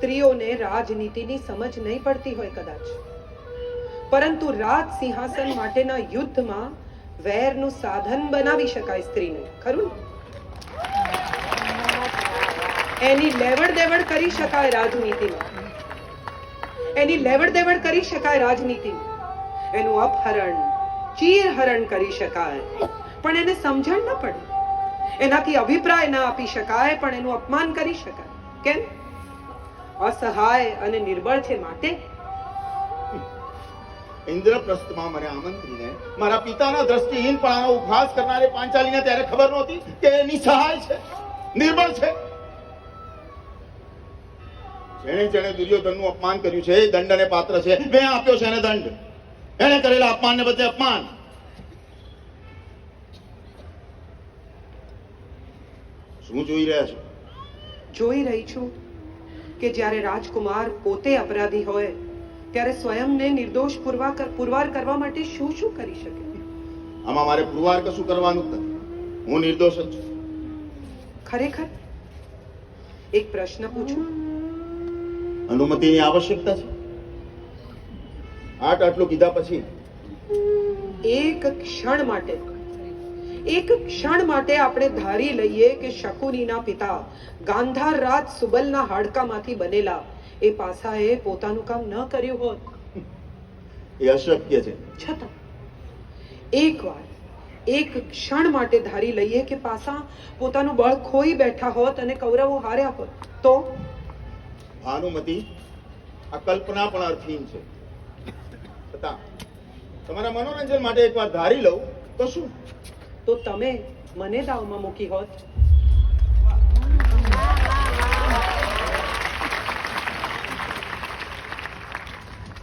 સ્ત્રીઓને રાજનીતિની સમજ નહીં પડતી હોય કદાચ, પરંતુ રાજ સિંહાસન માટેના યુદ્ધમાં વેરનું સાધન બનાવી શકાય સ્ત્રીને, ખરું ને? એની લેવડ દેવડ કરી શકાય રાજનીતિમાં, એની લેવડ દેવડ કરી શકાય રાજનીતિમાં, એનું અપહરણ ચીરહરણ કરી શકાય, પણ એને સમજણ ન પડે, એનાથી અભિપ્રાય ન આપી શકાય, પણ એનું અપમાન કરી શકાય. કેમ? અસહાય અને નિર્બળ છે માટે. ઇન્દ્રપ્રસ્થમાં મને આમંત્રીને મારા પિતાના દ્રષ્ટિહીનપણાનો ઉપહાસ કરનારે પાંચાલીને ત્યારે ખબર નહોતી કે એ નિસહાય છે, નિર્બળ છે. જેણે જેણે દુર્યોધનનું અપમાન કર્યું છે એ દંડને પાત્ર છે. મેં આપ્યો છે એને દંડ. એને કરેલા અપમાનને બદલે અપમાન. શું જોઈ રહ્યા છો? જોઈ રહી છું કે જ્યારે રાજકુમાર પોતે અપરાધી હોય ત્યારે સ્વયંને નિર્દોષ પુરવાર કરવા માટે શું શું કરી શકે. આમાં મારે પુરવાર કશું કરવાનું જ નથી. હું નિર્દોષ જ છું. ખરેખર એક પ્રશ્ન પૂછું? અનુમતિની આવશ્યકતા છે. આટલું કીધા પછી એક ક્ષણ માટે આપણે ધારી લઈએ કે શકુનીના પિતા ગાંધાર રાજ સુબલના હાડકામાંથી બનેલા એ પાસાએ પોતાનું કામ ન કર્યું હોત. એ અશક્ય છે. છતાં એક ક્ષણ માટે ધારી લઈએ કે પાસા પોતાનું બળ ખોઈ બેઠા હોત અને કૌરવો હાર્યા હોત તો? ભાનુમતી, આ કલ્પના પણ અર્થહીન છે. છતાં તમારા મનોરંજન માટે એકવાર ધારી લઉં તો શું? તો તમે મને દાવમાં મૂકી હોત?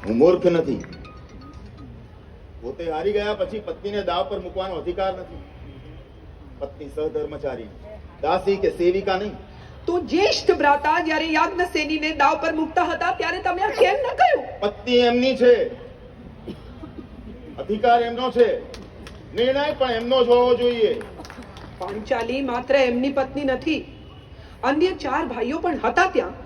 હું મૂર્ખ નથી. પોતે હારી ગયા પછી પત્નીને દાવ પર મૂકવાનો અધિકાર નથી. પત્ની સહધર્મચારી, દાસી કે સેવિકા નહીં. તો જ્યેષ્ઠ ભ્રાતા જ્યારે યાજ્ઞસેનીને દાવ પર મૂકતા હતા ત્યારે તમે આ કેમ ન કહ્યું? પત્ની એમની છે, અધિકાર એમનો છે, નિર્ણય પણ એમનો જ હોવો જોઈએ. પાંચાલી માત્ર એમની પત્ની નથી, અન્ય 4 ભાઈઓ પણ હતા ત્યાં.